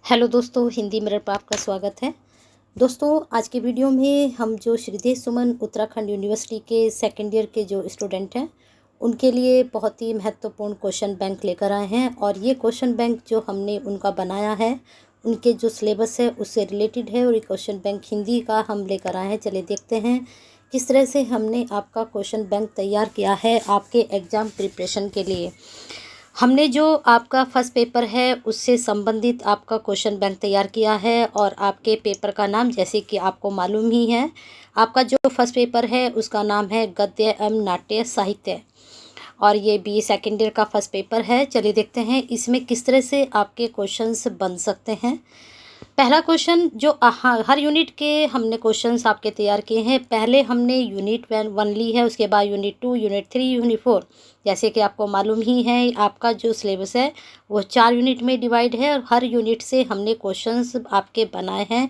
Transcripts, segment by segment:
Hello दोस्तों, Hindi mirror पर आपका स्वागत है। दोस्तों, आज के वीडियो में हम जो श्रीदेव सुमन उत्तराखंड यूनिवर्सिटी के सेकेंड ईयर के जो स्टूडेंट हैं उनके लिए बहुत ही महत्वपूर्ण क्वेश्चन बैंक लेकर आए हैं। और ये क्वेश्चन बैंक जो हमने उनका बनाया है उनके जो सिलेबस है उससे रिलेटेड है। और ये क्वेश्चन बैंक हिंदी का हम लेकर आए हैं। चलिए देखते हैं किस तरह से हमने आपका क्वेश्चन बैंक तैयार किया है आपके एग्ज़ाम प्रिपरेशन के लिए। हमने जो आपका फर्स्ट पेपर है उससे संबंधित आपका क्वेश्चन बैंक तैयार किया है। और आपके पेपर का नाम, जैसे कि आपको मालूम ही है, आपका जो फर्स्ट पेपर है उसका नाम है गद्य एवं नाट्य साहित्य। और ये बी सेकेंड ईयर का फर्स्ट पेपर है। चलिए देखते हैं इसमें किस तरह से आपके क्वेश्चंस बन सकते हैं। पहला क्वेश्चन जो हर यूनिट के हमने क्वेश्चंस आपके तैयार किए हैं। पहले हमने यूनिट 1 ली है, उसके बाद यूनिट 2, यूनिट 3, यूनिट 4। जैसे कि आपको मालूम ही है आपका जो सिलेबस है वो 4 यूनिट में डिवाइड है। और हर यूनिट से हमने क्वेश्चंस आपके बनाए हैं।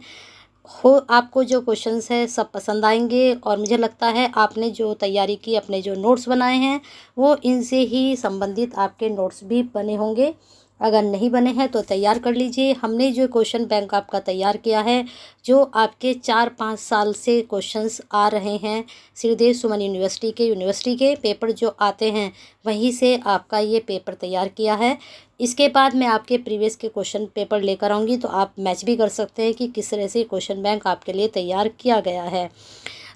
आपको जो क्वेश्चंस है सब पसंद आएंगे। और मुझे लगता है आपने जो तैयारी की, अपने जो नोट्स बनाए हैं वो इनसे ही संबंधित आपके नोट्स भी बने होंगे। अगर नहीं बने हैं तो तैयार कर लीजिए। हमने जो क्वेश्चन बैंक आपका तैयार किया है, जो आपके 4-5 साल से क्वेश्चंस आ रहे हैं श्रीदेव सुमन यूनिवर्सिटी के पेपर जो आते हैं वहीं से आपका ये पेपर तैयार किया है। इसके बाद मैं आपके प्रीवियस के क्वेश्चन पेपर लेकर आऊँगी तो आप मैच भी कर सकते हैं कि किस तरह से क्वेश्चन बैंक आपके लिए तैयार किया गया है।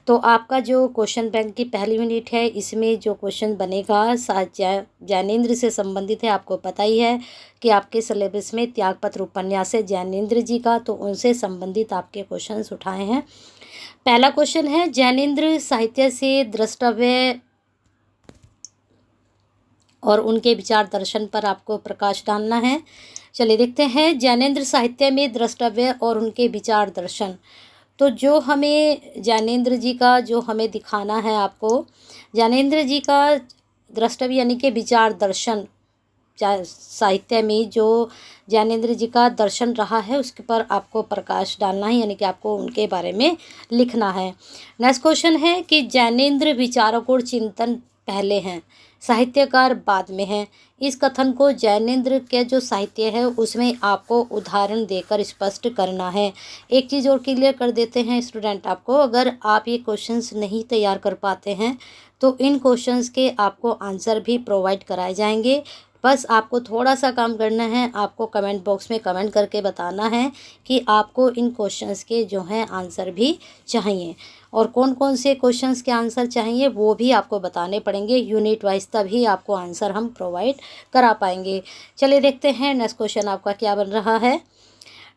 तो आपका जो क्वेश्चन बैंक की पहली यूनिट है इसमें जो क्वेश्चन बनेगा जैनेंद्र से संबंधित है। आपको पता ही है कि आपके सिलेबस में त्यागपत्र उपन्यास है जैनेंद्र जी का, तो उनसे संबंधित आपके क्वेश्चंस उठाए हैं। पहला क्वेश्चन है, जैनेंद्र साहित्य से द्रष्टव्य और उनके विचार दर्शन पर आपको प्रकाश डालना है। चलिए देखते हैं, जैनेंद्र साहित्य में द्रष्टव्य और उनके विचार दर्शन। तो जो हमें ज्ञानेंद्र जी का जो हमें दिखाना है, आपको ज्ञानेंद्र जी का द्रष्टव्य यानी कि विचार दर्शन साहित्य में जो ज्ञानेंद्र जी का दर्शन रहा है उसके पर आपको प्रकाश डालना है, यानी कि आपको उनके बारे में लिखना है। नेक्स्ट क्वेश्चन है कि ज्ञानेंद्र विचारक और चिंतन पहले हैं, साहित्यकार बाद में हैं। इस कथन को ज्ञानेंद्र के जो साहित्य है उसमें आपको उदाहरण देकर स्पष्ट करना है। एक चीज़ और क्लियर कर देते हैं स्टूडेंट आपको, अगर आप ये क्वेश्चंस नहीं तैयार कर पाते हैं तो इन क्वेश्चंस के आपको आंसर भी प्रोवाइड कराए जाएंगे। बस आपको थोड़ा सा काम करना है, आपको कमेंट बॉक्स में कमेंट करके बताना है कि आपको इन क्वेश्चंस के जो हैं आंसर भी चाहिए। और कौन कौन से क्वेश्चंस के आंसर चाहिए वो भी आपको बताने पड़ेंगे यूनिट वाइज, तभी आपको आंसर हम प्रोवाइड करा पाएंगे। चलिए देखते हैं नेक्स्ट क्वेश्चन आपका क्या बन रहा है।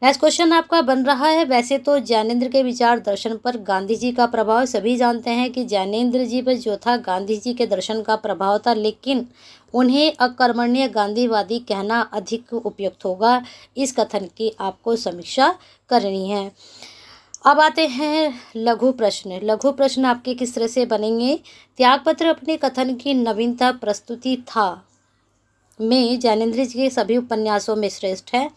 नेक्स्ट क्वेश्चन आपका बन रहा है, वैसे तो ज्ञानेंद्र के विचार दर्शन पर गांधी जी का प्रभाव सभी जानते हैं कि ज्ञानेंद्र जी पर जो था गांधी जी के दर्शन का प्रभाव था, लेकिन उन्हें अकर्मण्य गांधीवादी कहना अधिक उपयुक्त होगा। इस कथन की आपको समीक्षा करनी है। अब आते हैं लघु प्रश्न। लघु प्रश्न आपके किस तरह से बनेंगे। त्यागपत्र अपने कथन की नवीनता प्रस्तुति था में ज्ञानेंद्र जी के सभी उपन्यासों में श्रेष्ठ है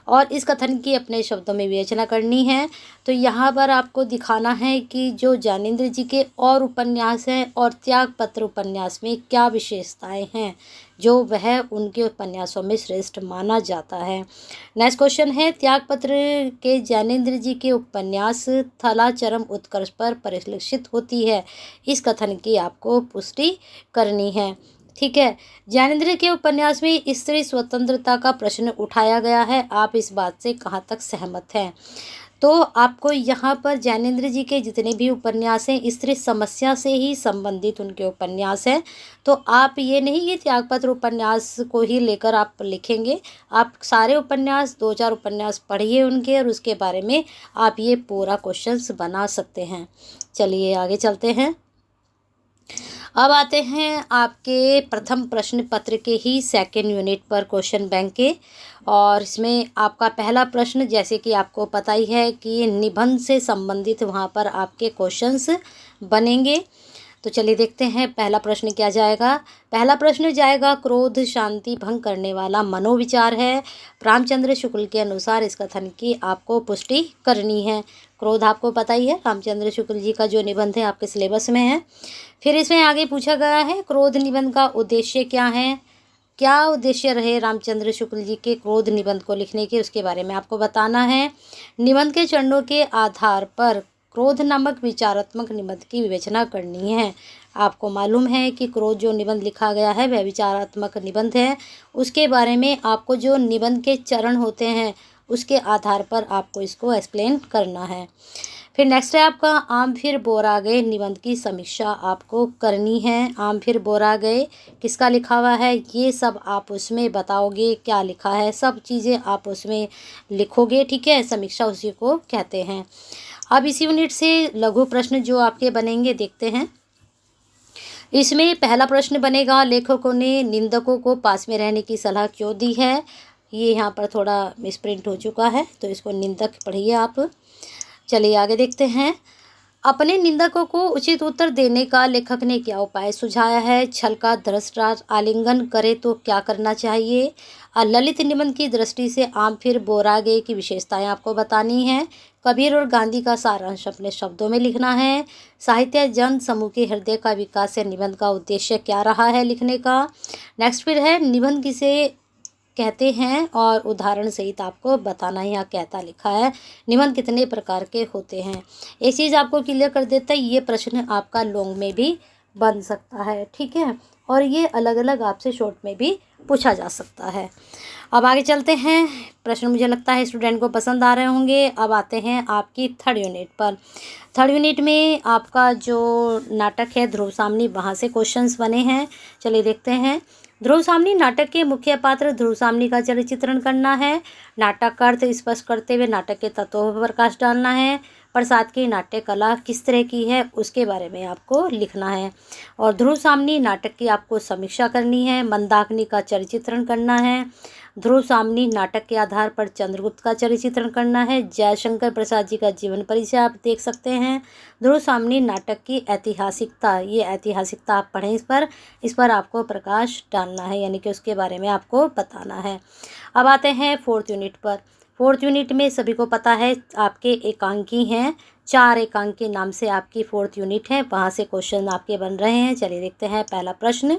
और इस कथन की अपने शब्दों में विवेचना करनी है। तो यहाँ पर आपको दिखाना है कि जो ज्ञानेंद्र जी के और उपन्यास हैं और त्यागपत्र उपन्यास में क्या विशेषताएं हैं जो वह उनके उपन्यासों में श्रेष्ठ माना जाता है। नेक्स्ट क्वेश्चन है, त्यागपत्र के ज्ञानेंद्र जी के उपन्यास थला चरम उत्कर्ष पर परिलक्षित होती है। इस कथन की आपको पुष्टि करनी है। ठीक है, ज्ञानेंद्र के उपन्यास में स्त्री स्वतंत्रता का प्रश्न उठाया गया है। आप इस बात से कहाँ तक सहमत हैं। तो आपको यहाँ पर ज्ञानेंद्र जी के जितने भी उपन्यास हैं स्त्री समस्या से ही संबंधित उनके उपन्यास हैं। तो आप ये नहीं ये त्यागपत्र उपन्यास को ही लेकर आप लिखेंगे, आप सारे उपन्यास 2-4 उपन्यास पढ़िए उनके और उसके बारे में आप ये पूरा क्वेश्चंस बना सकते हैं। चलिए आगे चलते हैं। अब आते हैं आपके प्रथम प्रश्न पत्र के ही सेकेंड यूनिट पर क्वेश्चन बैंक के। और इसमें आपका पहला प्रश्न, जैसे कि आपको पता ही है कि निबंध से संबंधित वहाँ पर आपके क्वेश्चंस बनेंगे। तो चलिए देखते हैं पहला प्रश्न क्या जाएगा। पहला प्रश्न जाएगा, क्रोध शांति भंग करने वाला मनोविचार है। रामचंद्र शुक्ल के अनुसार इस कथन की आपको पुष्टि करनी है। क्रोध आपको पता ही है, रामचंद्र शुक्ल जी का जो निबंध है आपके सिलेबस में है। फिर इसमें आगे पूछा गया है, क्रोध निबंध का उद्देश्य क्या है। क्या उद्देश्य रहे रामचंद्र शुक्ल जी के क्रोध निबंध को लिखने के, उसके बारे में आपको बताना है। निबंध के चरणों के आधार पर क्रोध नामक विचारात्मक निबंध की विवेचना करनी है। आपको मालूम है कि क्रोध जो निबंध लिखा गया है वह विचारात्मक निबंध है। उसके बारे में आपको जो निबंध के चरण होते हैं उसके आधार पर आपको इसको एक्सप्लेन करना है। फिर नेक्स्ट है आपका आम फिर बोरा गए निबंध की समीक्षा आपको करनी है। आम फिर बोरा गए किसका लिखा हुआ है ये सब आप उसमें बताओगे, क्या लिखा है सब चीज़ें आप उसमें लिखोगे, ठीक है। समीक्षा उसी को कहते हैं। अब इसी यूनिट से लघु प्रश्न जो आपके बनेंगे देखते हैं। इसमें पहला प्रश्न बनेगा, लेखकों ने निंदकों को पास में रहने की सलाह क्यों दी है। ये यहाँ पर थोड़ा मिसप्रिंट हो चुका है तो इसको निंदक पढ़िए आप। चलिए आगे देखते हैं। अपने निंदकों को उचित उत्तर देने का लेखक ने क्या उपाय सुझाया है। छल का धृतराष्ट्र आलिंगन करे तो क्या करना चाहिए। ललित निबंध की दृष्टि से आम फिर बोरागे की विशेषताएं आपको बतानी है। कबीर और गांधी का सारांश अपने शब्दों में लिखना है। साहित्य जन समूह के हृदय का विकास या निबंध का उद्देश्य क्या रहा है लिखने का। नेक्स्ट फिर है निबंध किसे कहते हैं और उदाहरण सहित आपको बताना है। यहाँ कहता लिखा है निबंध कितने प्रकार के होते हैं। एक चीज़ आपको क्लियर कर देता है, ये प्रश्न आपका लॉन्ग में भी बन सकता है, ठीक है, और ये अलग अलग आपसे शॉर्ट में भी पूछा जा सकता है। अब आगे चलते हैं। प्रश्न मुझे लगता है स्टूडेंट को पसंद आ रहे होंगे। अब आते हैं आपकी थर्ड यूनिट पर। थर्ड यूनिट में आपका जो नाटक है ध्रुव सामनी, वहाँ से क्वेश्चंस बने हैं। चलिए देखते हैं। ध्रुव सामनी नाटक के मुख्य पात्र ध्रुव सामनी का चरित्र चित्रण करना है। नाटक का अर्थ स्पष्ट करते हुए नाटक के तत्वों पर प्रकाश डालना है। प्रसाद की नाट्य कला किस तरह की है उसके बारे में आपको लिखना है। और ध्रुव सामनी नाटक की आपको समीक्षा करनी है। मंदाकिनी का चरित्र चित्रण करना है। ध्रुव सामनी नाटक के आधार पर चंद्रगुप्त का चरित्र चित्रण करना है। जयशंकर प्रसाद जी का जीवन परिचय आप देख सकते हैं। ध्रुव सामनी नाटक की ऐतिहासिकता, ये ऐतिहासिकता आप पढ़ें, इस पर आपको प्रकाश डालना है, यानी कि उसके बारे में आपको बताना है। अब आते हैं फोर्थ यूनिट पर। फोर्थ यूनिट में सभी को पता है आपके एकांकी हैं, 4 एकांकी नाम से आपकी फोर्थ यूनिट है, वहाँ से क्वेश्चन आपके बन रहे हैं। चलिए देखते हैं पहला प्रश्न।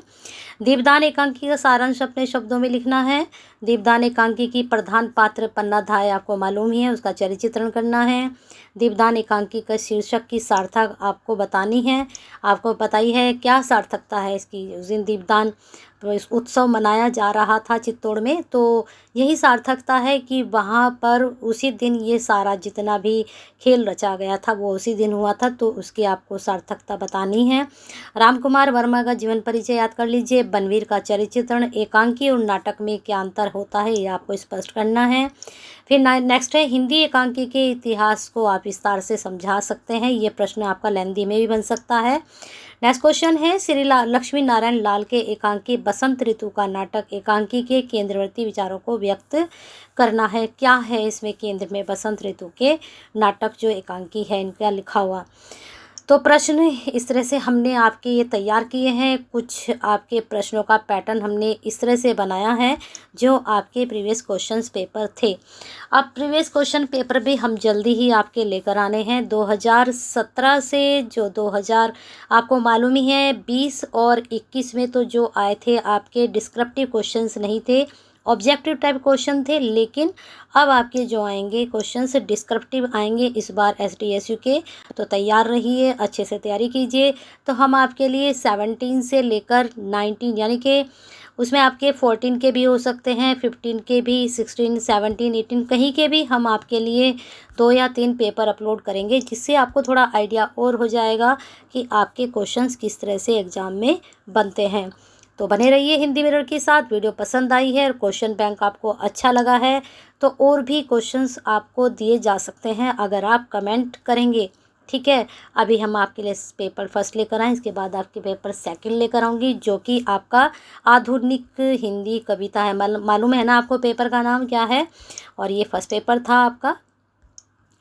दीपदान एकांकी का सारांश अपने शब्दों में लिखना है। दीपदान एकांकी की प्रधान पात्र पन्नाधाय आपको मालूम ही है, उसका चरित्र चित्रण करना है। दीपदान एकांकी का शीर्षक की सार्थक आपको बतानी है। आपको पता ही है क्या सार्थकता है इसकी। उस दिन दीपदान उत्सव मनाया जा रहा था चित्तौड़ में, तो यही सार्थकता है कि वहाँ पर उसी दिन ये सारा जितना भी खेल रचा गया था वो उसी दिन हुआ था, तो उसकी आपको सार्थकता बतानी है। रामकुमार वर्मा का जीवन परिचय याद कर लीजिए। बनवीर का चरित्र चित्रण, एकांकी और नाटक में क्या अंतर होता है ये आपको स्पष्ट करना है। फिर नेक्स्ट है हिंदी एकांकी के इतिहास को आप विस्तार से समझा सकते हैं। ये प्रश्न आपका लेंदी में भी बन सकता है। नेक्स्ट क्वेश्चन है श्री लक्ष्मी नारायण लाल के एकांकी बसंत ऋतु का नाटक एकांकी के केंद्रवर्ती विचारों को व्यक्त करना है। क्या है इसमें केंद्र में बसंत ऋतु के नाटक जो एकांकी है इनका लिखा हुआ। तो प्रश्न इस तरह से हमने आपके ये तैयार किए हैं। कुछ आपके प्रश्नों का पैटर्न हमने इस तरह से बनाया है जो आपके प्रीवियस क्वेश्चंस पेपर थे। अब प्रीवियस क्वेश्चन पेपर भी हम जल्दी ही आपके लेकर आने हैं। 2017 से जो 2000 आपको मालूम ही है 20 और 21 में तो जो आए थे आपके डिस्क्रिप्टिव क्वेश्चंस नहीं थे, ऑब्जेक्टिव टाइप क्वेश्चन थे, लेकिन अब आपके जो आएंगे क्वेश्चंस डिस्क्रिप्टिव आएंगे इस बार SDSU के। तो तैयार रहिए, अच्छे से तैयारी कीजिए। तो हम आपके लिए 17 से लेकर 19 यानी कि उसमें आपके 14 के भी हो सकते हैं, 15 के भी, 16, 17, 18 कहीं के भी हम आपके लिए 2 या 3 पेपर अपलोड करेंगे, जिससे आपको थोड़ा आइडिया और हो जाएगा कि आपके क्वेश्चंस किस तरह से एग्ज़ाम में बनते हैं। तो बने रहिए हिंदी मिरर के साथ। वीडियो पसंद आई है और क्वेश्चन बैंक आपको अच्छा लगा है तो और भी क्वेश्चंस आपको दिए जा सकते हैं अगर आप कमेंट करेंगे, ठीक है। अभी हम आपके लिए पेपर फर्स्ट लेकर आए, इसके बाद आपके पेपर सेकंड लेकर आऊँगी जो कि आपका आधुनिक हिंदी कविता है। मालूम है ना आपको पेपर का नाम क्या है। और ये फर्स्ट पेपर था आपका,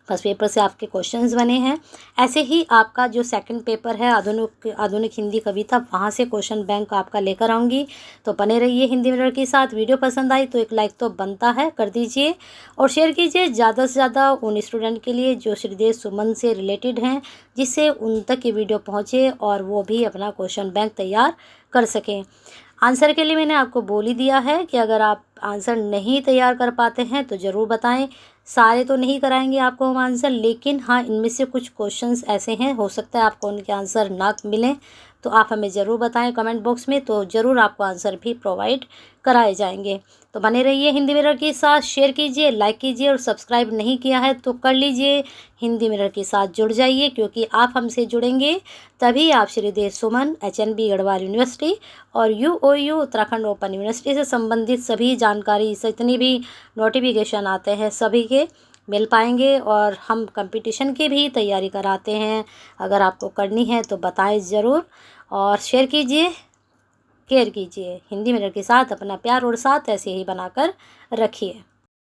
फर्स्ट पेपर से आपके क्वेश्चंस बने हैं। ऐसे ही आपका जो सेकंड पेपर है आधुनिक हिंदी कविता, वहाँ से क्वेश्चन बैंक आपका लेकर आऊँगी। तो बने रहिए हिंदी मिरर के साथ। वीडियो पसंद आई तो एक लाइक तो बनता है, कर दीजिए और शेयर कीजिए ज़्यादा से ज़्यादा उन स्टूडेंट के लिए जो श्रीदेव सुमन से रिलेटेड हैं, जिससे उन तक ये वीडियो पहुँचे और वो भी अपना क्वेश्चन बैंक तैयार कर सकें। आंसर के लिए मैंने आपको बोल ही दिया है कि अगर आप आंसर नहीं तैयार कर पाते हैं तो ज़रूर बताएं। सारे तो नहीं कराएंगे आपको हम आंसर, लेकिन हाँ, इनमें से कुछ क्वेश्चंस ऐसे हैं, हो सकता है आपको उनके आंसर ना मिलें, तो आप हमें ज़रूर बताएं कमेंट बॉक्स में, तो ज़रूर आपको आंसर भी प्रोवाइड कराए जाएंगे। तो बने रहिए हिंदी मिरर के साथ, शेयर कीजिए, लाइक कीजिए, और सब्सक्राइब नहीं किया है तो कर लीजिए। हिंदी मिरर के साथ जुड़ जाइए, क्योंकि आप हमसे जुड़ेंगे तभी आप श्रीदेव सुमन, HNB गढ़वाल यूनिवर्सिटी और UOU उत्तराखंड ओपन यूनिवर्सिटी से संबंधित सभी जानकारी, जितनी भी नोटिफिकेशन आते हैं सभी के मिल पाएंगे। और हम कंपटीशन की भी तैयारी कराते हैं, अगर आपको करनी है तो बताएं ज़रूर, और शेयर कीजिए, केयर कीजिए। हिंदी मिरर के साथ अपना प्यार और साथ ऐसे ही बनाकर रखिए।